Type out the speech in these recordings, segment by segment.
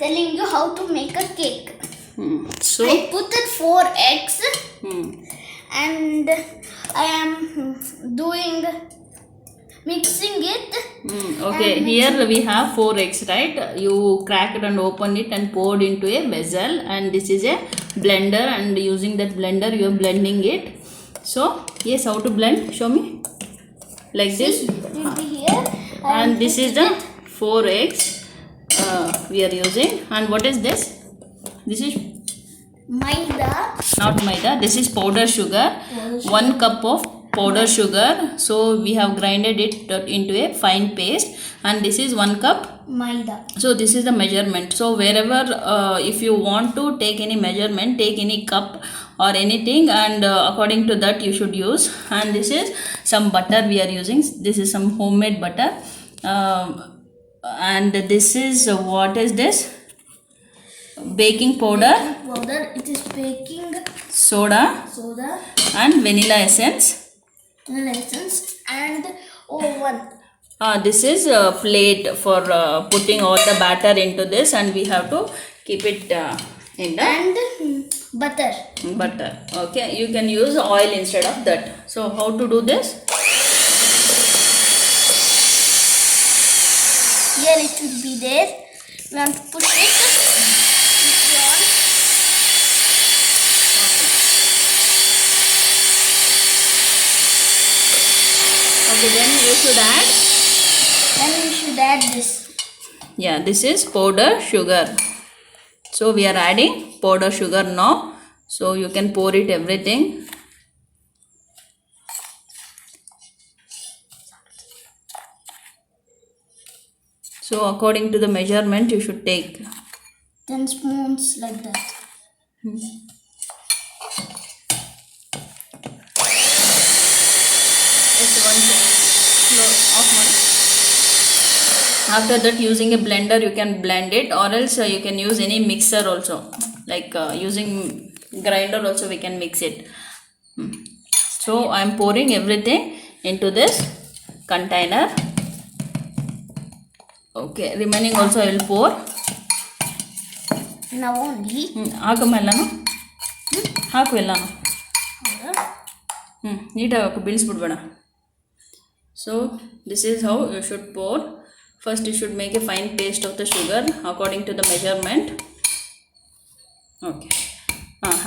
telling you how to make a cake. So I put it 4 eggs hmm. and I am doing mixing it. Okay, here we have 4 eggs, right? You cracked and opened it and poured into a vessel, and this is a blender, and using that blender you are blending it. So yes, how to blend? Show me. Like this. It will be here. And this is the 4 eggs we are using. And what is this? This is Maida. not maida. This is powder sugar. 1 cup of powder sugar. So we have grinded it into a fine paste. And this is 1 cup Maida. So this is the measurement. So wherever if you want to take any measurement, take any cup or anything, and according to that you should use. And this is some butter we are using. This is some homemade butter. And this is what is this? Baking powder, It is baking soda, soda, and vanilla essence. and oven. This is a plate for putting all the batter into this, and we have to keep it in the And butter. butter. Okay, you can use oil instead of that. So how to do this? Here it should be there. We have to push it. Push on. Okay, then you should add. Then we should add this. Yeah, this is powder sugar. So we are adding powder sugar now. So you can pour it everything. So according to the measurement you should take. 10 spoons like that. After that, using a blender you can blend it, or else you can use any mixer also, like using grinder also we can mix it. So I am pouring everything into this container. Okay, remaining also I will pour. Now only. ಹಾಕಮ್ಮ ಎಲ್ಲಾನು ಹಾಕು ಎಲ್ಲಾನು ನೀಟಾಗಿ ಬೀಳಿಸ್ಬಿಡ್ಬೇಡ. So this is how you should pour. First you should make a fine paste of the sugar according to the measurement. Okay,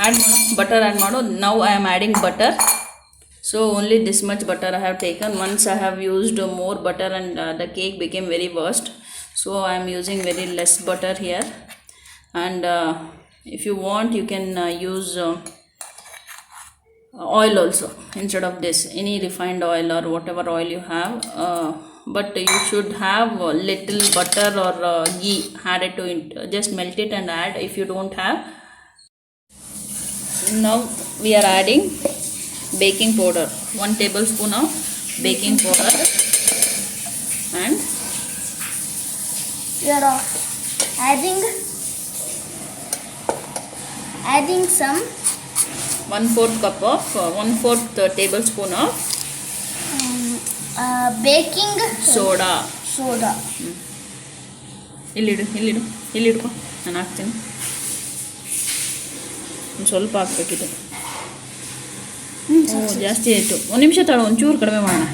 add butter add mado. Now I am adding butter. So only this much butter I have taken. Once I have used more butter and the cake became very worst, so I am using very less butter here. And if you want you can use oil also instead of this, any refined oil or whatever oil you have, but you should have little butter or ghee added to it. Just melt it and add if you don't have. Now we are adding baking powder, 1 tablespoon of baking powder, and We are adding some 1/4 cup of 1/4 tablespoon of baking soda. ಇಲ್ಲಿಡು ಇಲ್ಲಿಡ್ಕೊ ನಾನು ಹಾಕ್ತೀನಿ. ಒಂದು ಸ್ವಲ್ಪ ಹಾಕ್ಬೇಕಿತ್ತು. ಜಾಸ್ತಿ ಆಯಿತು. ಒಂದು ನಿಮಿಷ ತಾಳು, ಒಂಚೂರು ಕಡಿಮೆ ಮಾಡೋಣ.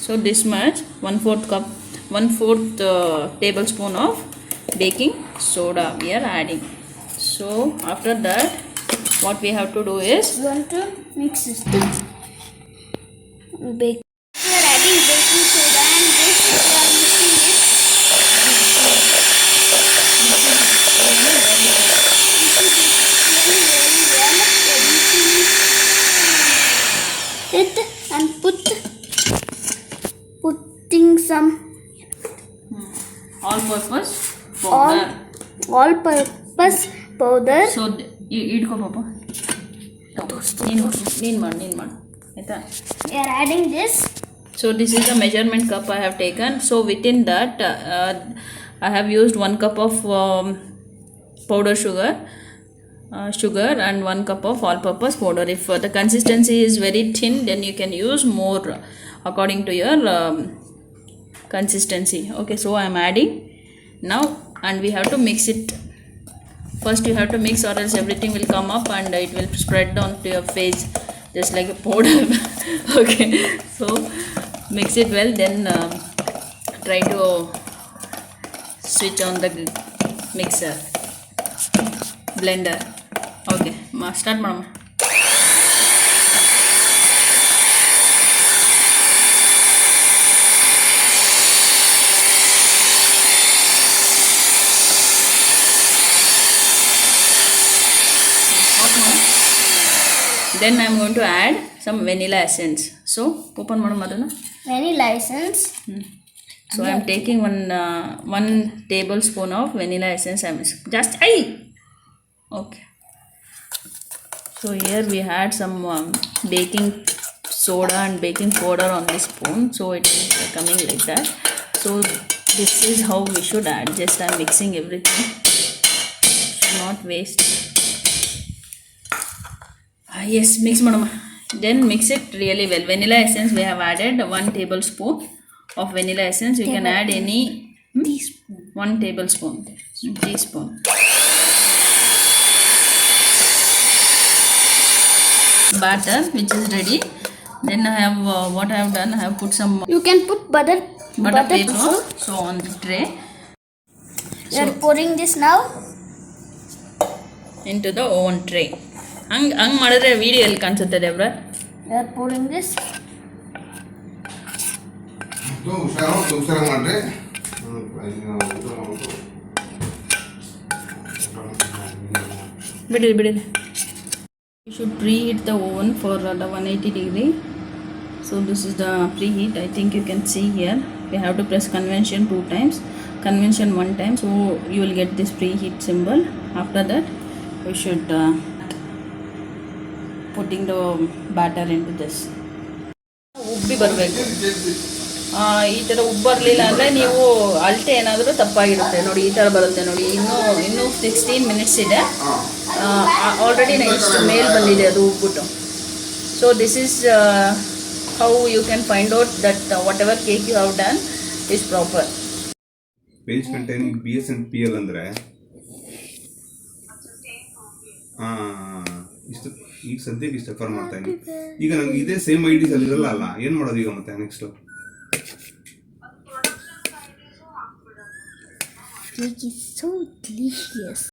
So this much, 1/4 cup, 1/4 tablespoon of baking soda we are adding. So after that what we have to do is we want to mix this. We are adding baking soda and this we are mixing it. It and putting some all-purpose powder. all-purpose powder. So ಇಡ್ಕೊ ಪಾಪ, ನೀನು ಮಾಡು ಆಯಿತಾ. We are adding this. So this is the measurement cup I have taken. So within that I have used 1 cup of powder sugar and 1 cup of all-purpose powder. If the consistency is very thin, then you can use more according to your consistency. Okay, so I am adding now, and we have to mix it. First you have to mix, or else everything will come up and it will spread onto your face just like a powder. Okay, so mix it well, then try to switch on the mixer blender. Okay, start madam. Then I am going to add some vanilla essence. So open madam adana. Vanilla essence. So I am taking one tablespoon of vanilla essence. I am just okay. So here we had some baking soda and baking powder on this spoon. So it is coming like that. So this is how we should add. Just I am mixing everything. Should not waste. Yes, mix madam. Then mix it really well. Vanilla essence we have added 1 tablespoon of vanilla essence. You can add any Teaspoon. 1 tablespoon, teaspoon. Batter which is ready. Then I have what I have done. I have put some You can put butter paper. too. So on the tray. We are pouring this now. Into the oven tray. ಹಂಗೆ ಮಾಡಿದ್ರೆ video ಎಲ್ಲಿ ಕಾಣಿಸುತ್ತೆ ದೇವ್ರ? We are pouring this. ಹುಷಾರ ಮಾಡ್ರಿ. ಬಿಡಿ. You should preheat the oven for the 180 degree. So this is the preheat. I think you can see here. We have to press convention 2 times, convention 1 time. So you will get this preheat symbol. After that, we should putting the batter into this. ಉಬ್ಬಿ ಬರಬೇಕು. ಈ ಥರ ಉಬ್ಬು ಬರಲಿಲ್ಲ ಅಂದರೆ ನೀವು ಅಳತೆ ಏನಾದರೂ ತಪ್ಪಾಗಿರುತ್ತೆ ನೋಡಿ. ಈ ಥರ ಬರುತ್ತೆ ನೋಡಿ. ಇನ್ನೂ 16 ಮಿನಿಟ್ಸ್ ಇದೆ. ಆಲ್ರೆಡಿ ಇಷ್ಟು ಮೇಲ್ ಬಂದಿದೆ ಅದು ಉಬ್ಬಿಟ್ಟು. So this is how you can find out that whatever cake you have done is proper. Page containing BSNPL ಅಂದರೆ ಇಷ್ಟು ಈಗ ಸದ್ಯಕ್ಕೆ ಇಷ್ಟು ರೆಫರ್ ಮಾಡ್ತಾ ಇದ್ದೀನಿ. ಈಗ ನಂಗೆ ಇದೇ ಸೇಮ್ ಐಡಿಸ್ ಅಲ್ಲಿ ಇರಲ್ಲ ಅಲ್ಲ, ಏನು ಮಾಡೋದು ಈಗ ಮತ್ತೆ next? Cake is so delicious.